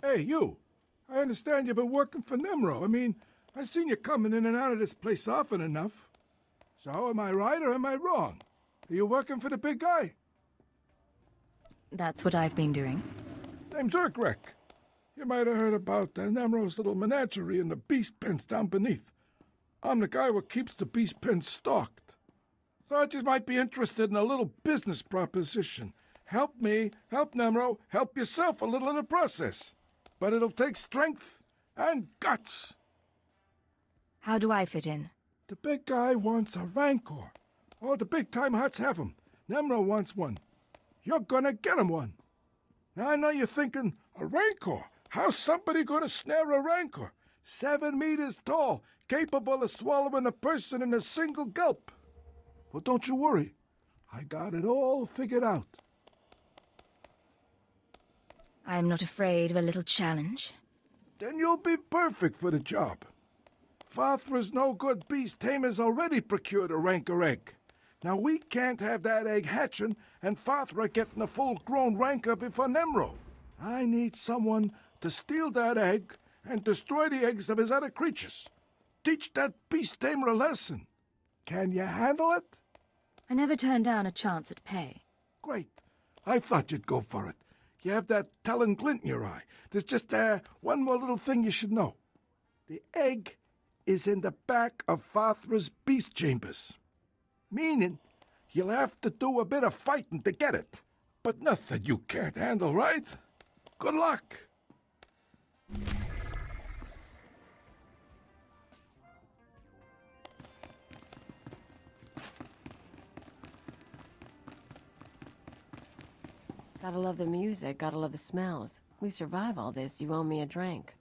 Hey, you. I understand you've been working for Nemro. I mean, I've seen you coming in and out of this place often enough. So, am I right or am I wrong? Are you working for the big guy? That's what I've been doing. Name's Urkrek. You might have heard about Nemro's little menagerie in the beast pens down beneath. I'm the guy who keeps the beast pens stocked. Thought you might be interested in a little business proposition. Help me, help Nemro, help yourself a little in the process. But it'll take strength and guts. How do I fit in? The big guy wants a rancor. All the big-time huts have 'em. Nemro wants one. You're gonna get him one. Now I know you're thinking, a rancor? How's somebody gonna snare a rancor? 7 meters tall, capable of swallowing a person in a single gulp. Well, don't you worry. I got it all figured out. I'm not afraid of a little challenge. Then you'll be perfect for the job. Fathra's no-good beast tamer's already procured a rancor egg. Now we can't have that egg hatching and Fathra getting a full-grown rancor before Nemro. I need someone to steal that egg and destroy the eggs of his other creatures. Teach that beast tamer a lesson. Can you handle it? I never turn down a chance at pay. Great. I thought you'd go for it. You have that telling glint in your eye. There's just one more little thing you should know. The egg is in the back of Fathra's beast chambers. Meaning, you'll have to do a bit of fighting to get it. But nothing you can't handle, right? Good luck. Gotta love the music, gotta love the smells. We survive all this, you owe me a drink.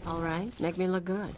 All right, make me look good.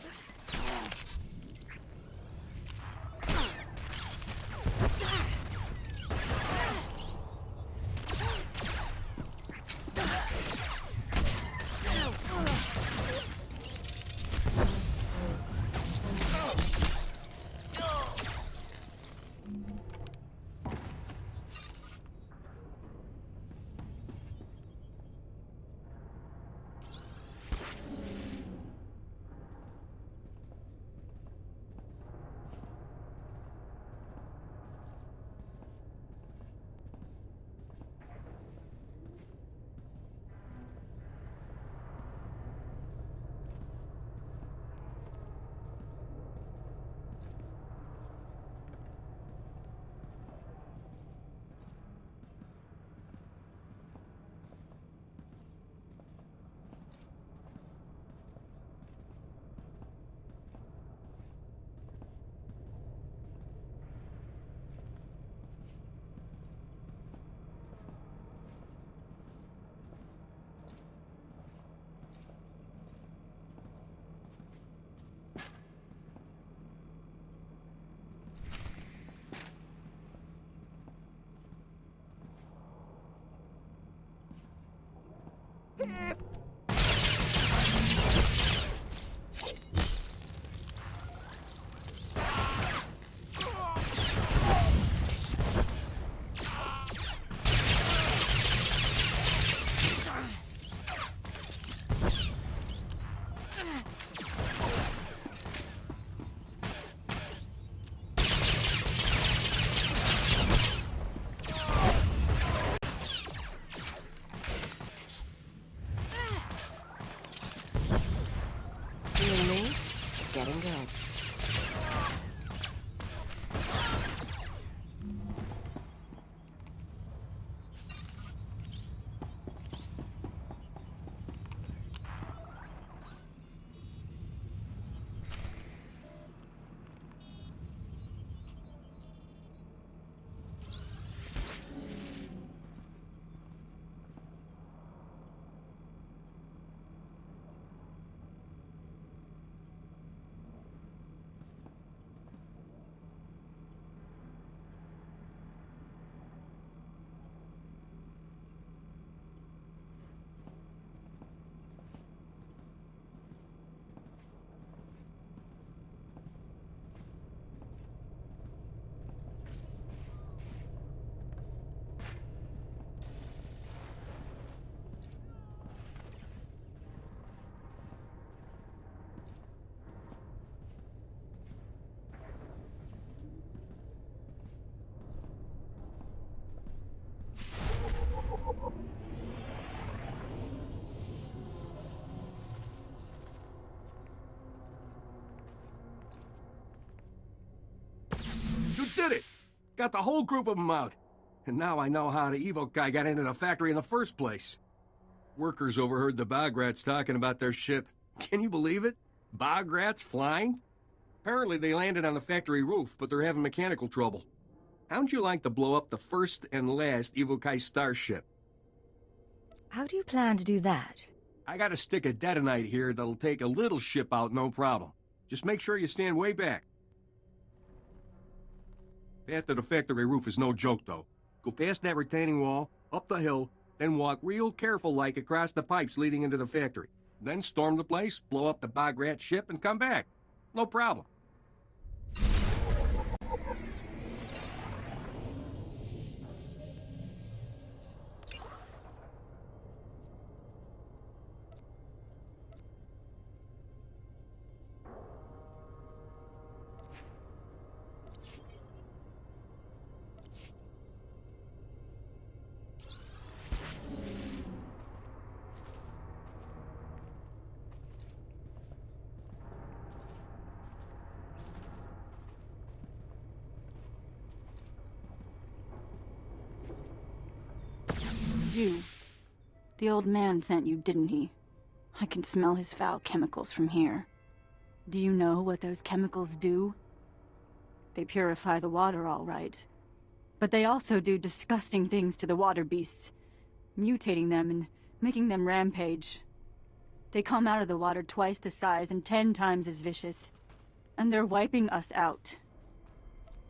You and me? Getting good. You did it! Got the whole group of them out. And now I know how the Evo guy got into the factory in the first place. Workers overheard the bog rats talking about their ship. Can you believe it? Bog rats flying? Apparently they landed on the factory roof, but they're having mechanical trouble. How'd you like to blow up the first and last Evo starship? How do you plan to do that? I got a stick of detonite here that'll take a little ship out, no problem. Just make sure you stand way back. Path to the factory roof is no joke, though. Go past that retaining wall, up the hill, then walk real careful-like across the pipes leading into the factory. Then storm the place, blow up the bog rat ship, and come back. No problem. You. The old man sent you, didn't he? I can smell his foul chemicals from here. Do you know what those chemicals do? They purify the water, all right. But they also do disgusting things to the water beasts, mutating them and making them rampage. They come out of the water twice the size and 10 times as vicious. And they're wiping us out.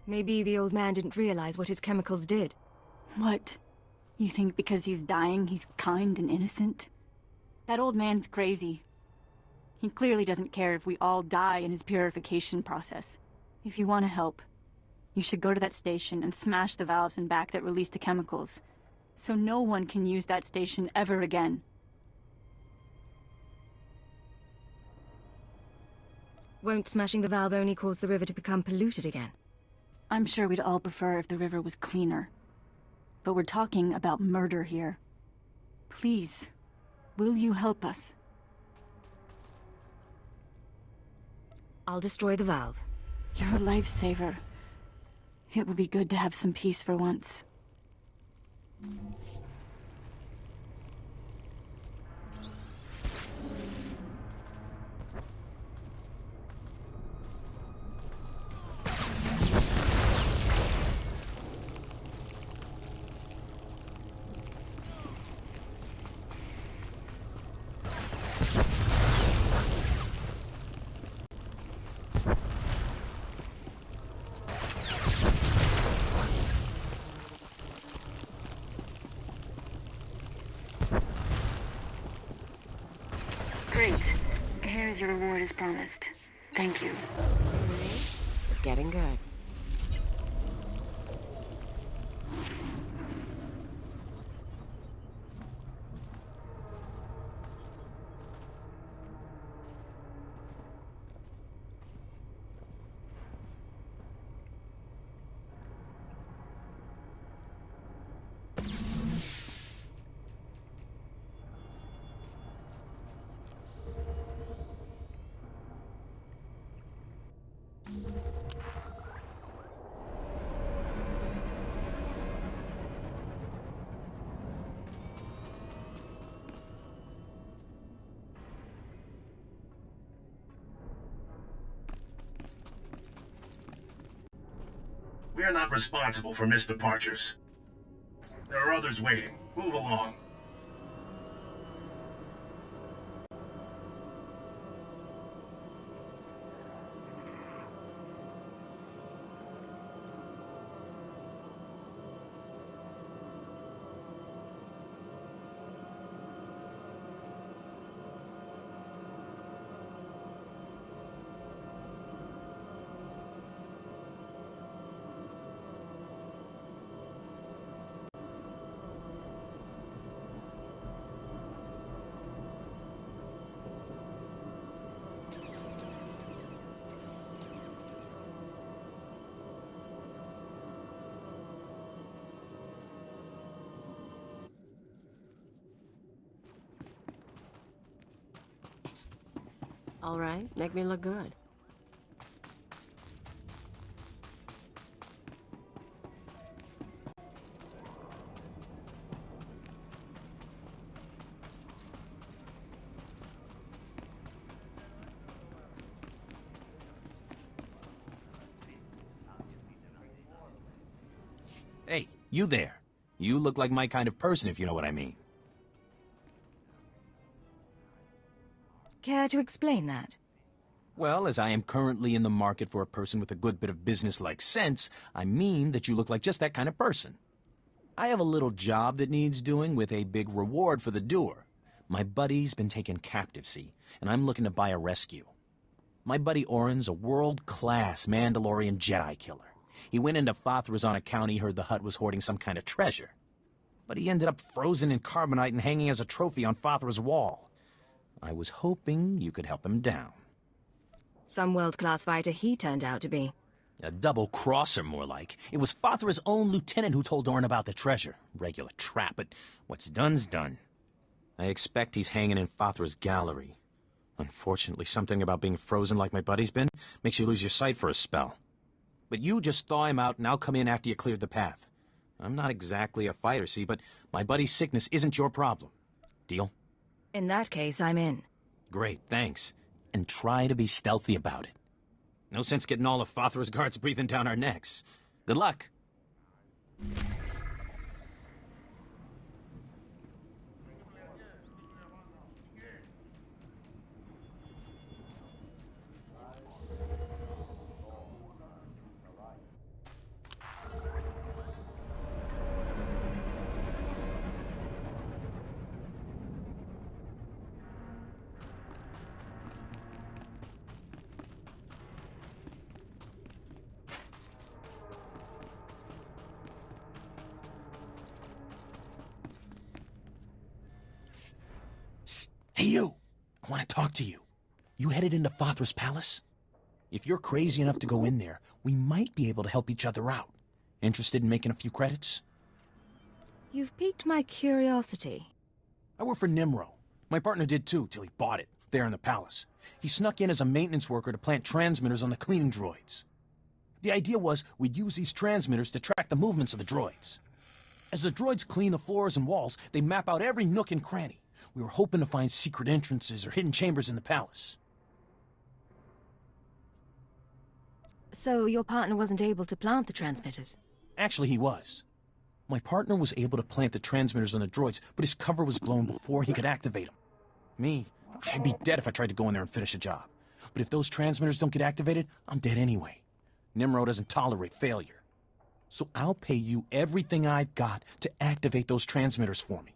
Maybe the old man didn't realize what his chemicals did. What? You think because he's dying, he's kind and innocent? That old man's crazy. He clearly doesn't care if we all die in his purification process. If you want to help, you should go to that station and smash the valves in back that release the chemicals, so no one can use that station ever again. Won't smashing the valve only cause the river to become polluted again? I'm sure we'd all prefer if the river was cleaner. But we're talking about murder here. Please, will you help us? I'll destroy the valve. You're a lifesaver. It would be good to have some peace for once. Here's your reward as promised. Thank you. Getting good. We are not responsible for missed departures. There are others waiting. Move along. All right, make me look good. Hey, you there. You look like my kind of person, if you know what I mean. Care to explain that? Well, as I am currently in the market for a person with a good bit of business-like sense, I mean that you look like just that kind of person. I have a little job that needs doing with a big reward for the doer. My buddy's been taken captive, see, and I'm looking to buy a rescue. My buddy Orin's a world-class Mandalorian Jedi killer. He went into Fathra's on account he heard the hut was hoarding some kind of treasure. But he ended up frozen in carbonite and hanging as a trophy on Fathra's wall. I was hoping you could help him down. Some world-class fighter he turned out to be. A double-crosser, more like. It was Fathra's own lieutenant who told Orin about the treasure. Regular trap, but what's done's done. I expect he's hanging in Fathra's gallery. Unfortunately, something about being frozen like my buddy's been makes you lose your sight for a spell. But you just thaw him out and I'll come in after you cleared the path. I'm not exactly a fighter, see, but my buddy's sickness isn't your problem. Deal? In that case, I'm in. Great, thanks. And try to be stealthy about it. No sense getting all of Fathra's guards breathing down our necks. Good luck. Hey, you! I want to talk to you. You headed into Fathra's palace? If you're crazy enough to go in there, we might be able to help each other out. Interested in making a few credits? You've piqued my curiosity. I work for Nimro. My partner did too, till he bought it, there in the palace. He snuck in as a maintenance worker to plant transmitters on the cleaning droids. The idea was we'd use these transmitters to track the movements of the droids. As the droids clean the floors and walls, they map out every nook and cranny. We were hoping to find secret entrances or hidden chambers in the palace. So your partner wasn't able to plant the transmitters? Actually, he was. My partner was able to plant the transmitters on the droids, but his cover was blown before he could activate them. Me, I'd be dead if I tried to go in there and finish a job. But if those transmitters don't get activated, I'm dead anyway. Nimro doesn't tolerate failure. So I'll pay you everything I've got to activate those transmitters for me.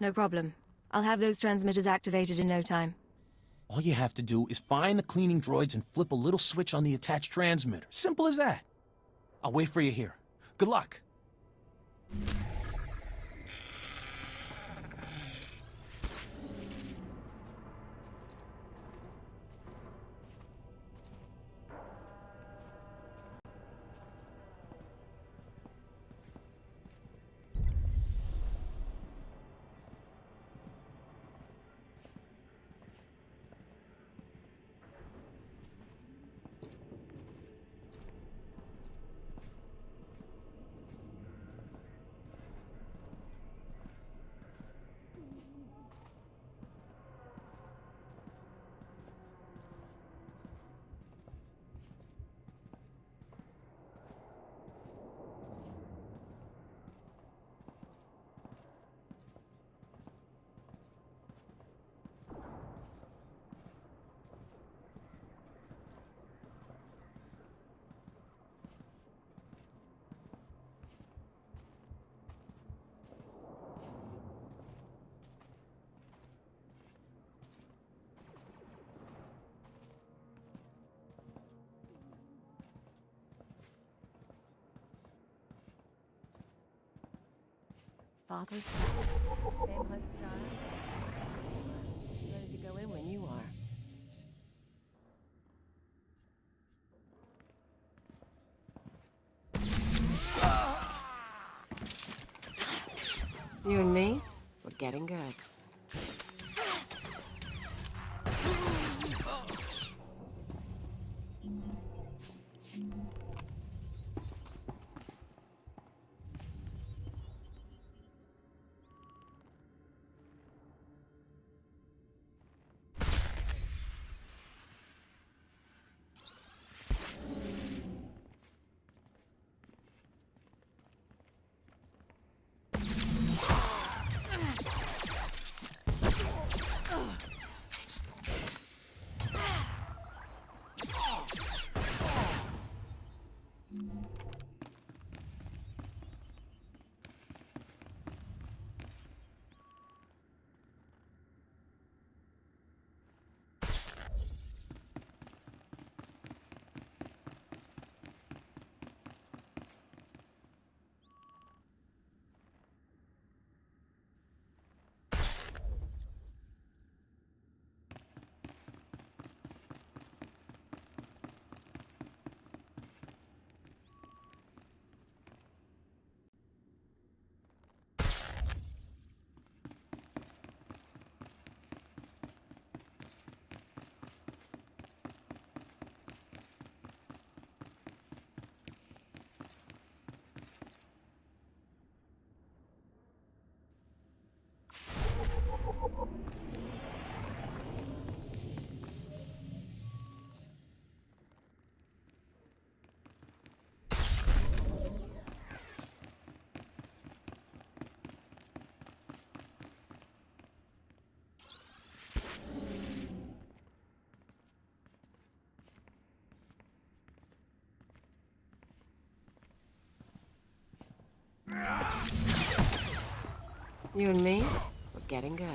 No problem. I'll have those transmitters activated in no time. All you have to do is find the cleaning droids and flip a little switch on the attached transmitter. Simple as that. I'll wait for you here. Good luck. Fathra's Palace. Same HUD style. Ready to go in when you are. You and me, we're getting good. You and me, we're getting good.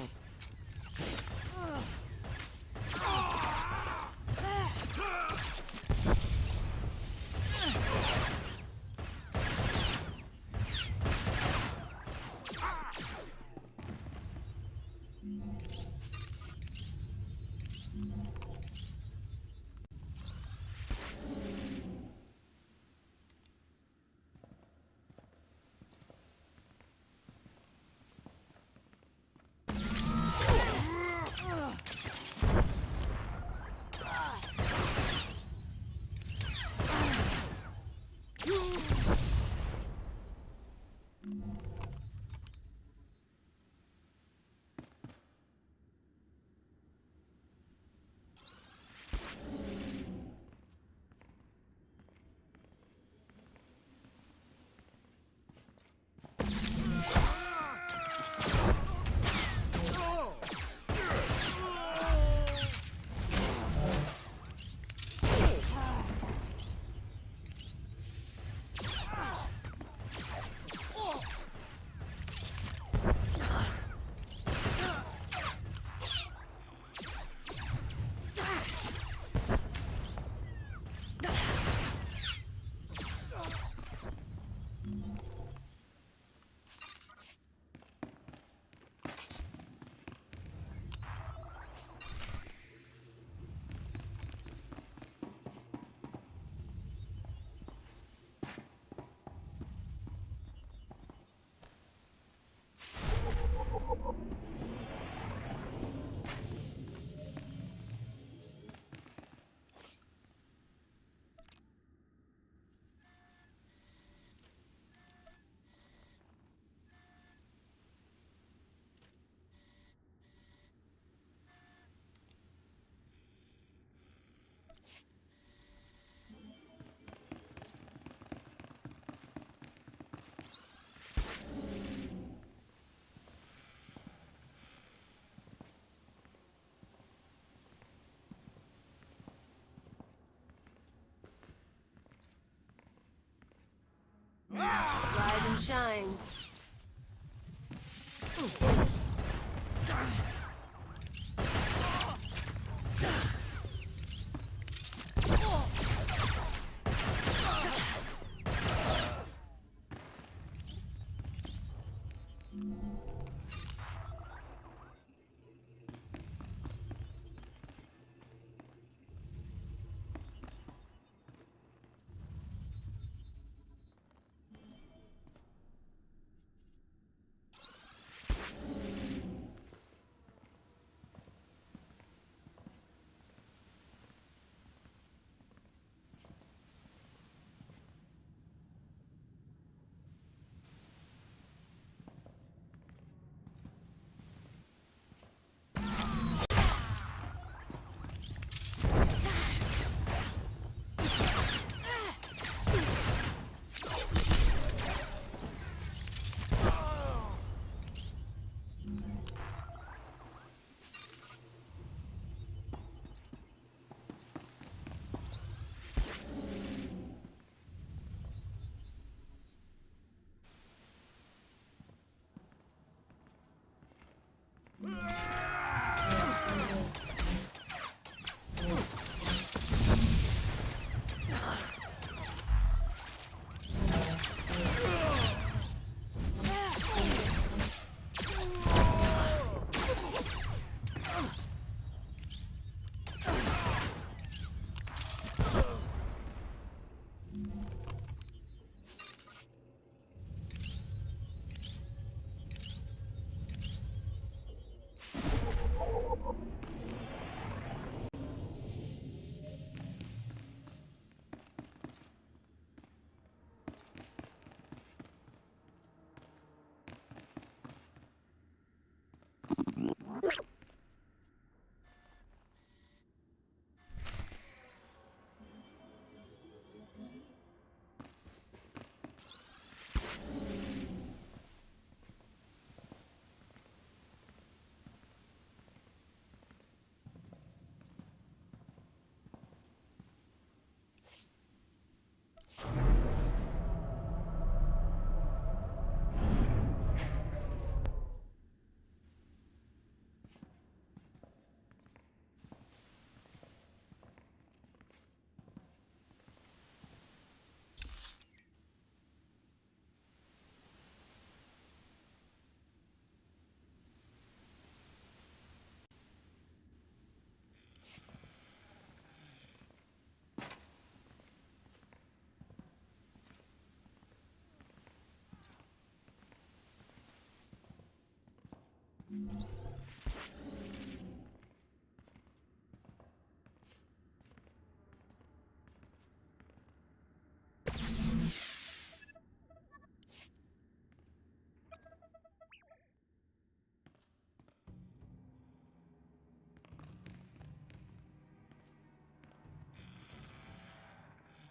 shine.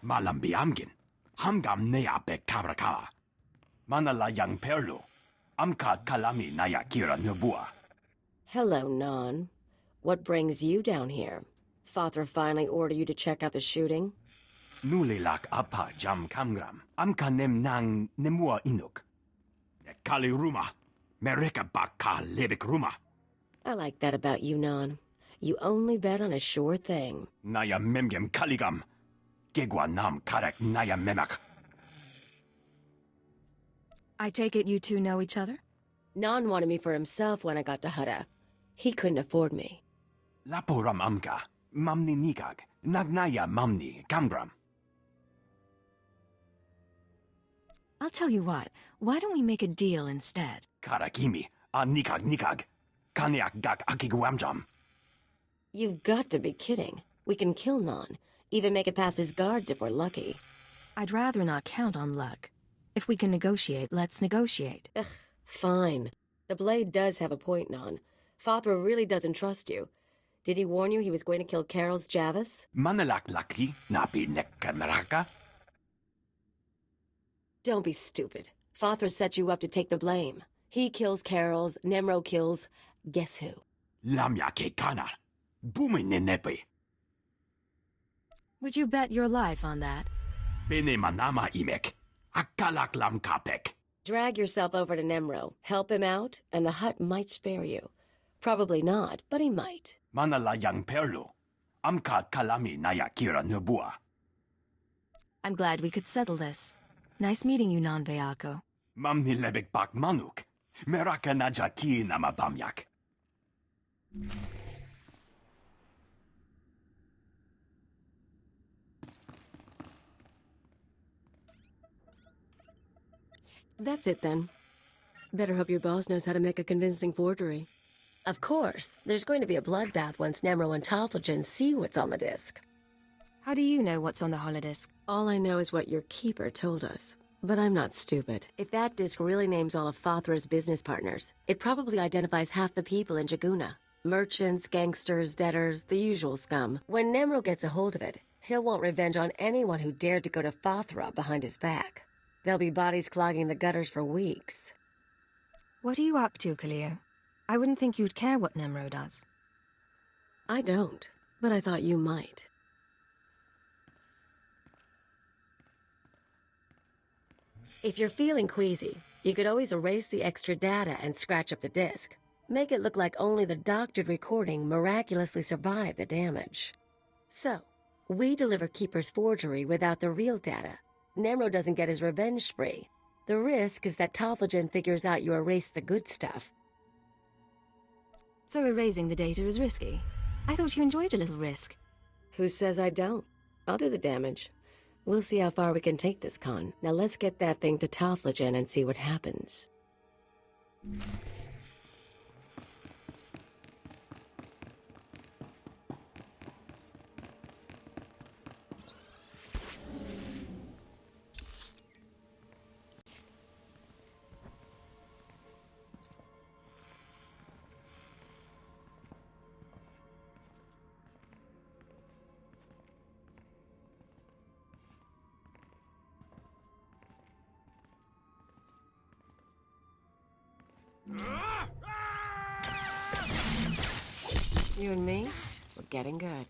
Malam biamgin, hamgam nea be kabraka. Manala yang perlu, amka kalami naya kira nubua. Hello, Non. What brings you down here? Fathra finally ordered you to check out the shooting? Nulilak apa jam kamgram, amka nem nang nemua inuk. Kali ruma, mereka baka lebek ruma. I like that about you, Non. You only bet on a sure thing. Naya memgem kaligam, gegwa nam karek naya memak. I take it you two know each other? Non wanted me for himself when I got to Hutta. He couldn't afford me. Laporam amka, mamni nikag, nagnaya mamni kamgram. I'll tell you what, why don't we make a deal instead? Karakimi, a nikag, kaniak gak akiguamjam. You've got to be kidding. We can kill Non, even make it past his guards if we're lucky. I'd rather not count on luck. If we can negotiate, let's negotiate. Ugh, fine. The Blade does have a point, Non. Fathra really doesn't trust you. Did he warn you he was going to kill Carol's Javis? Manalak laki, napi nekkameraka. Don't be stupid. Fathra set you up to take the blame. He kills Carol's, Nemro kills... guess who? Lamya ke kanar. Bumi nenepe. Would you bet your life on that? Bene manama imek. Akalak lam kapek. Drag yourself over to Nemro, help him out, and the Hutt might spare you. Probably not, but he might. Manalayang perlo. Amka kalami naya kira nubua. I'm glad we could settle this. Nice meeting you, non-Veako. Mamni lebek bak manuk. Meraka naja ki namabamyak. That's it then. Better hope your boss knows how to make a convincing forgery. Of course, there's going to be a bloodbath once Nemro and Talthogen see what's on the disc. How do you know what's on the holodisc? All I know is what your keeper told us. But I'm not stupid. If that disc really names all of Fathra's business partners, it probably identifies half the people in Jaguna. Merchants, gangsters, debtors, the usual scum. When Nemro gets a hold of it, he'll want revenge on anyone who dared to go to Fathra behind his back. There'll be bodies clogging the gutters for weeks. What are you up to, Khalil? I wouldn't think you'd care what Nemro does. I don't, but I thought you might. If you're feeling queasy, you could always erase the extra data and scratch up the disk. Make it look like only the doctored recording miraculously survived the damage. So, we deliver Keeper's forgery without the real data. Nemro doesn't get his revenge spree. The risk is that Talthogen figures out you erased the good stuff. So erasing the data is risky. I thought you enjoyed a little risk. Who says I don't? I'll do the damage. We'll see how far we can take this con. Now let's get that thing to Talthogen and see what happens. You and me, we're getting good.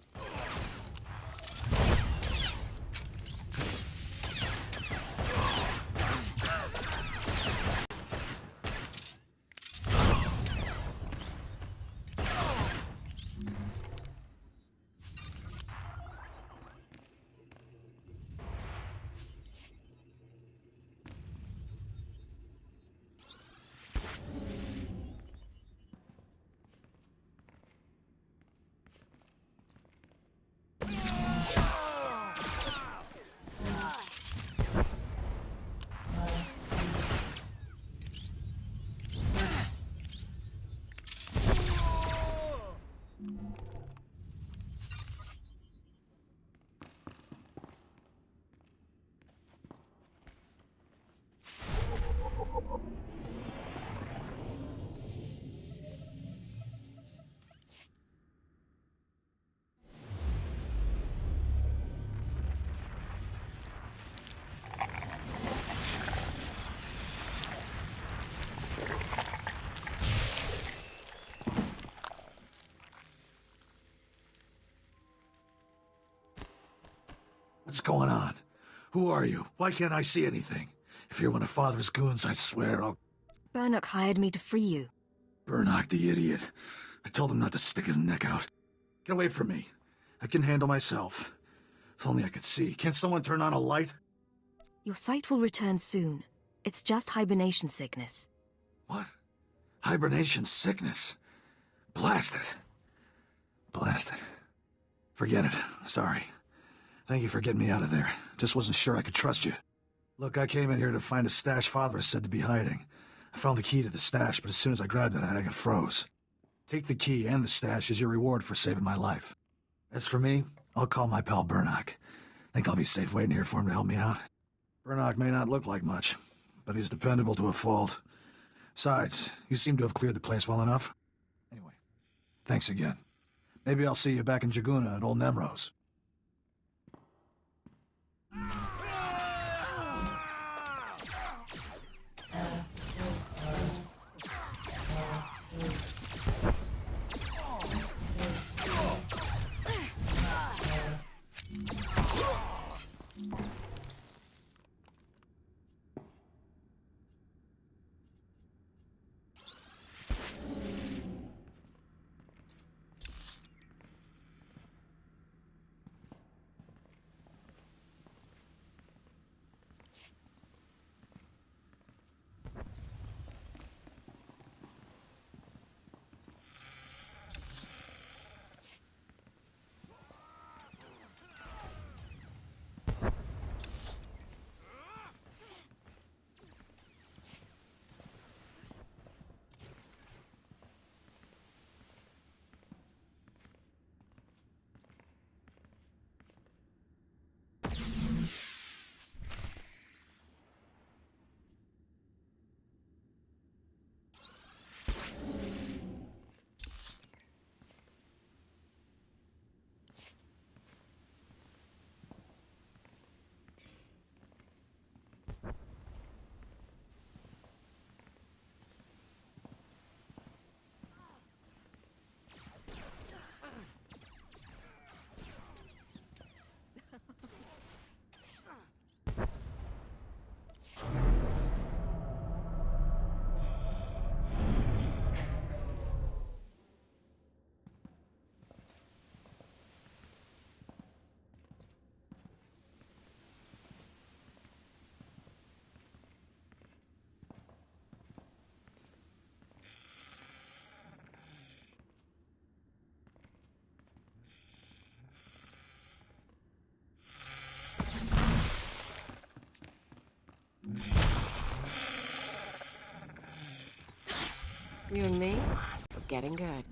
What's going on? Who are you? Why can't I see anything? If you're one of Father's goons, I swear I'll... Burnok hired me to free you. Burnok, the idiot. I told him not to stick his neck out. Get away from me. I can handle myself. If only I could see. Can't someone turn on a light? Your sight will return soon. It's just hibernation sickness. What? Hibernation sickness? Blast it. Blast it. Forget it. Sorry. Thank you for getting me out of there. Just wasn't sure I could trust you. Look, I came in here to find a stash Father said to be hiding. I found the key to the stash, but as soon as I grabbed it, I got froze. Take the key and the stash as your reward for saving my life. As for me, I'll call my pal Burnok. Think I'll be safe waiting here for him to help me out? Burnok may not look like much, but he's dependable to a fault. Besides, you seem to have cleared the place well enough. Anyway, thanks again. Maybe I'll see you back in Jaguna at old Nemro's. You and me, we're getting good.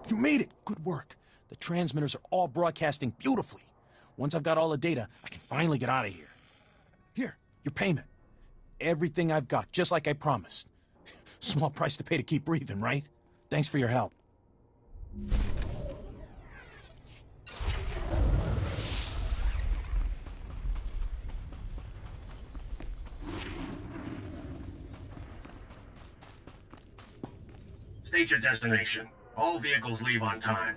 You made it! Good work. The transmitters are all broadcasting beautifully. Once I've got all the data, I can finally get out of here. Here, your payment. Everything I've got, just like I promised. Small price to pay to keep breathing, right? Thanks for your help. State your destination. All vehicles leave on time.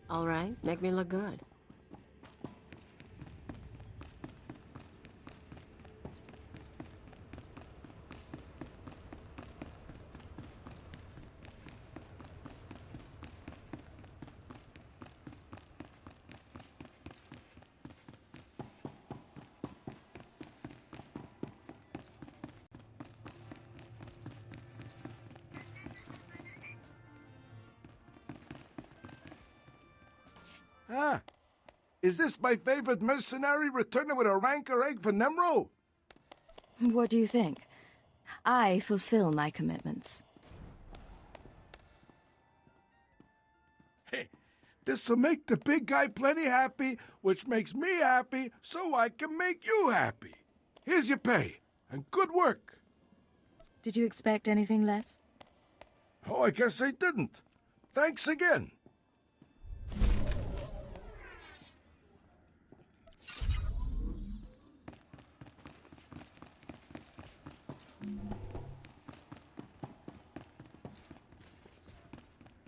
All right, make me look good. Ah, is this my favorite mercenary returning with a rancor egg for Nemro? What do you think? I fulfill my commitments. Hey, this'll make the big guy plenty happy, which makes me happy, so I can make you happy. Here's your pay, and good work. Did you expect anything less? Oh, I guess I didn't. Thanks again.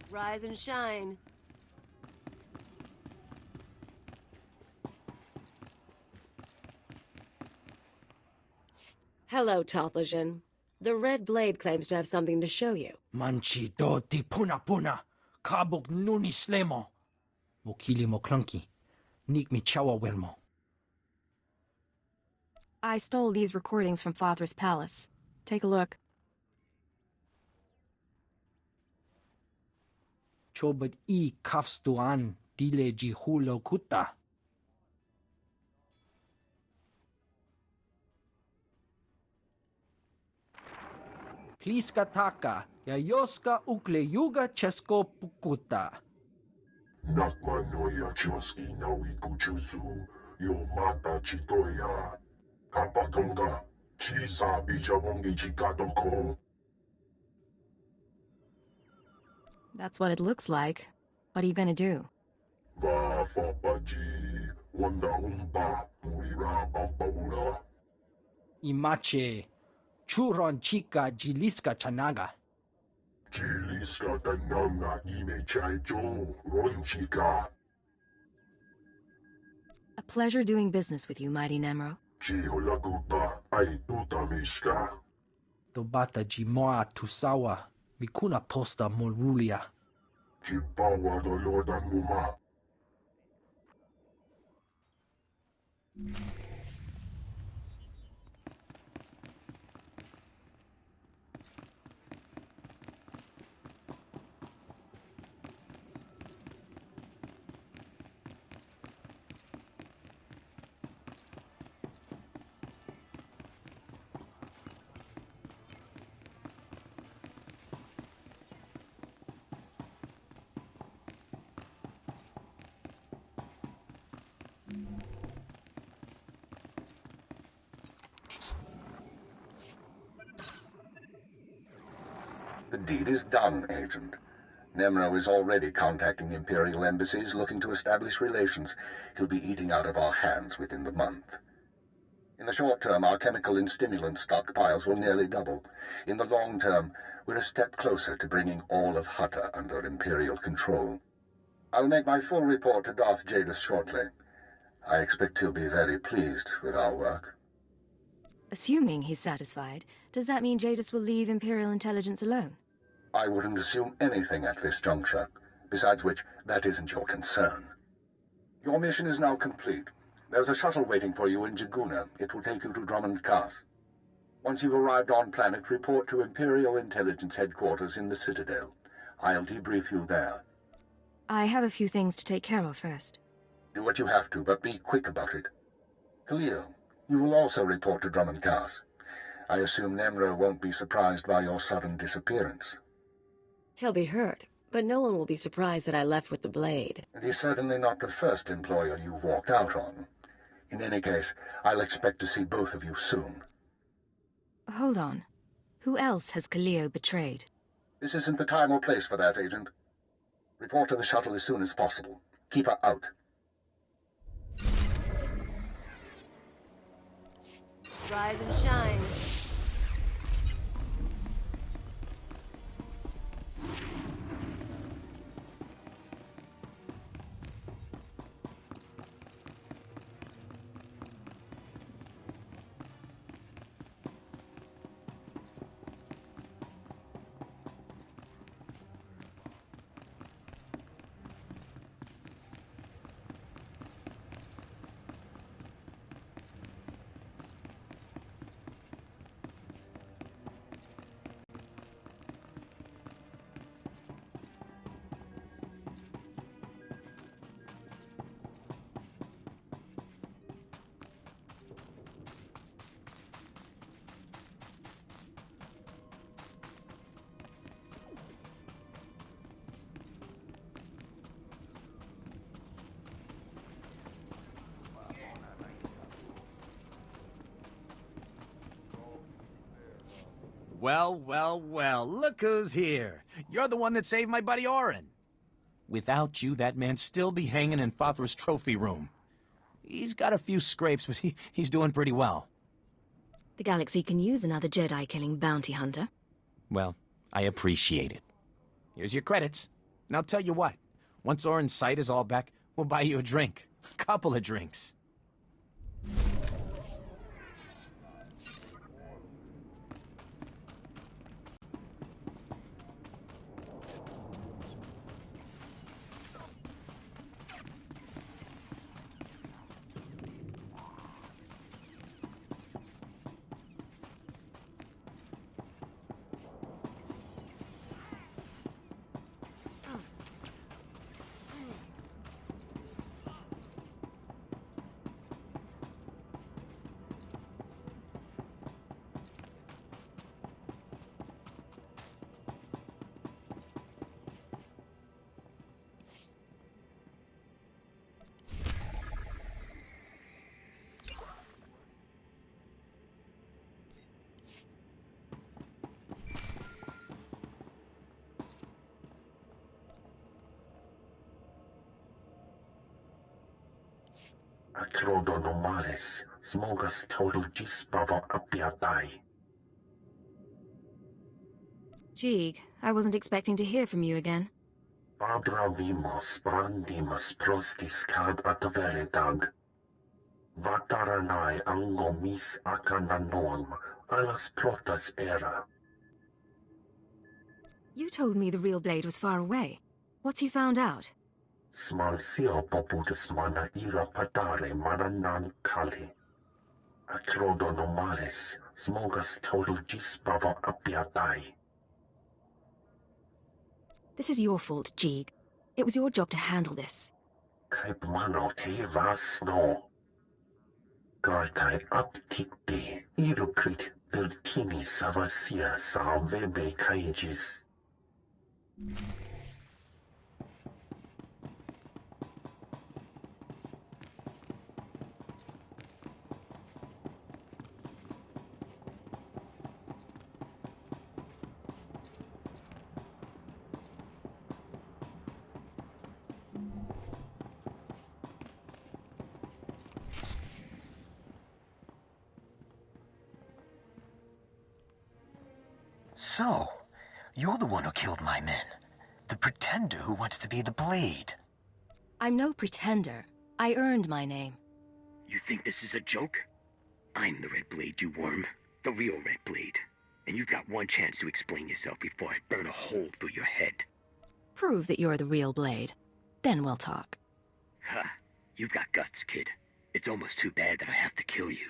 Rise and shine. Hello, Talthajan. The Red Blade claims to have something to show you. Manchi do ti puna puna, kabuk nuni slemo. Mokili mo clunky, nik mi chawa welmo. I stole these recordings from Fathra's palace. Take a look. Chobad I kafstuan dile jihulo kuta. Pliska taka, yayoska ukle yuga chesko pukuta. Nakmanoya choski nawi kuchuzu, yo mata chitoya. Kapatonga, chisa bijawongi chikatoko. That's what it looks like. What are you gonna do? Va fapaji, wanda umpa, murira bampabura. Imache, churon chica jiliska chanaga. Chiliska tananga ime chaicho, ronchika. A pleasure doing business with you, Mighty Nemro. Chiholagupa, ay tutamishka. Tobata jimoa tusawa, mikuna posta morulia. Chipawa doloda numa. The deed is done, Agent. Nemro is already contacting Imperial embassies looking to establish relations. He'll be eating out of our hands within the month. In the short term, our chemical and stimulant stockpiles will nearly double. In the long term, we're a step closer to bringing all of Hutta under Imperial control. I'll make my full report to Darth Jadis shortly. I expect he'll be very pleased with our work. Assuming he's satisfied, does that mean Jadis will leave Imperial intelligence alone? I wouldn't assume anything at this juncture. Besides which, that isn't your concern. Your mission is now complete. There's a shuttle waiting for you in Jaguna. It will take you to Drummond Kaas. Once you've arrived on planet, report to Imperial Intelligence Headquarters in the Citadel. I'll debrief you there. I have a few things to take care of first. Do what you have to, but be quick about it. Khalil, you will also report to Drummond Kaas. I assume Nemro won't be surprised by your sudden disappearance. He'll be hurt, but no one will be surprised that I left with the blade. And he's certainly not the first employer you've walked out on. In any case, I'll expect to see both of you soon. Hold on. Who else has Khalil betrayed? This isn't the time or place for that, Agent. Report to the shuttle as soon as possible. Keep her out. Rise and shine. Well, well, well, look who's here. You're the one that saved my buddy Orin. Without you, that man'd still be hanging in Fathra's trophy room. He's got a few scrapes, but he's doing pretty well. The galaxy can use another Jedi-killing bounty hunter. Well, I appreciate it. Here's your credits. And I'll tell you what, once Orin's sight is all back, we'll buy you a drink. A couple of drinks. Acrodonomales, smogas total gisbava apiatai. Jeeg, I wasn't expecting to hear from you again. Fathra vimos brandimus prostis cad atveredag. Vataranai ango mis acananoam, alas protas era. You told me the real blade was far away. What's he found out? Smalsio popudus mana ira patare mananan kali. Acrodonomales, smogas total gisbava apiatai. This is your fault, Jeeg. It was your job to handle this. Caip mano te vas no. Graitai apticte, iruprit vertini savasia sa vebe caigis. So, you're the one who killed my men. The pretender who wants to be the Blade. I'm no pretender. I earned my name. You think this is a joke? I'm the Red Blade, you worm. The real Red Blade. And you've got one chance to explain yourself before I burn a hole through your head. Prove that you're the real Blade. Then we'll talk. Ha! You've got guts, kid. It's almost too bad that I have to kill you.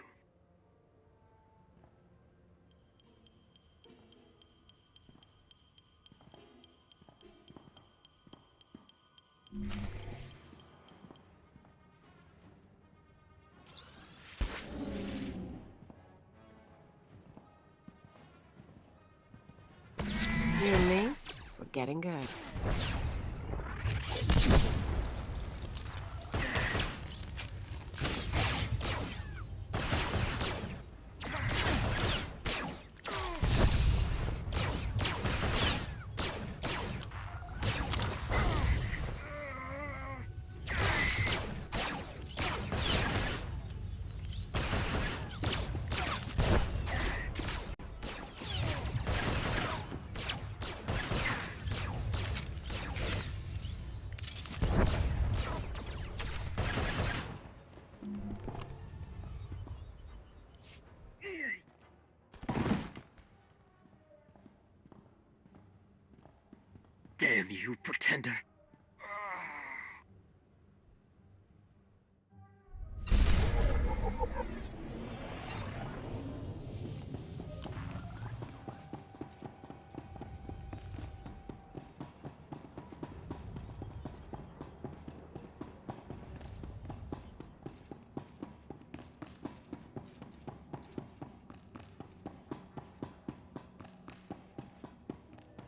You and me, we're getting good. Damn you, pretender.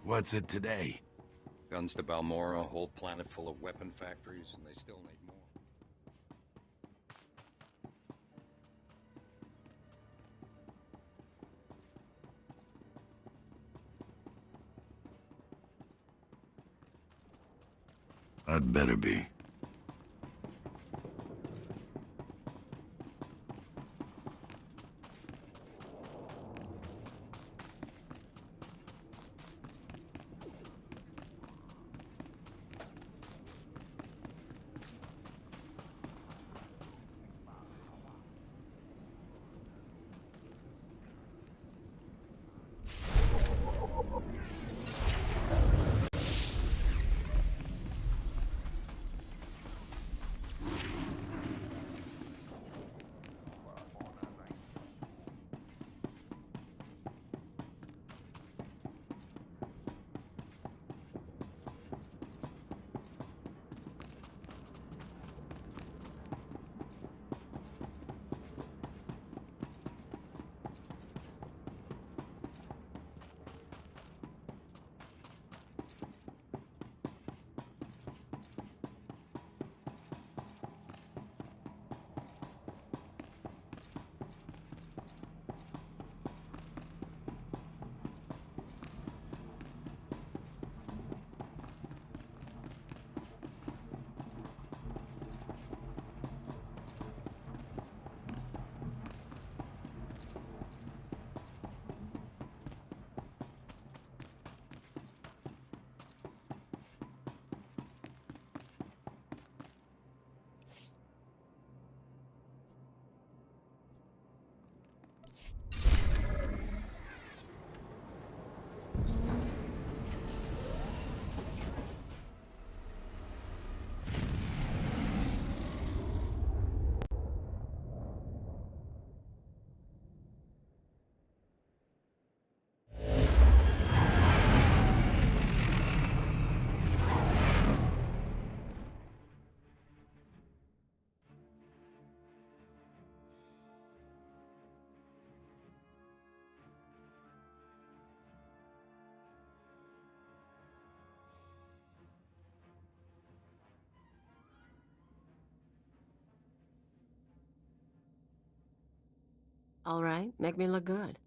What's it today? Guns to Balmora, a whole planet full of weapon factories, and they still need more. I'd better be. All right, make me look good.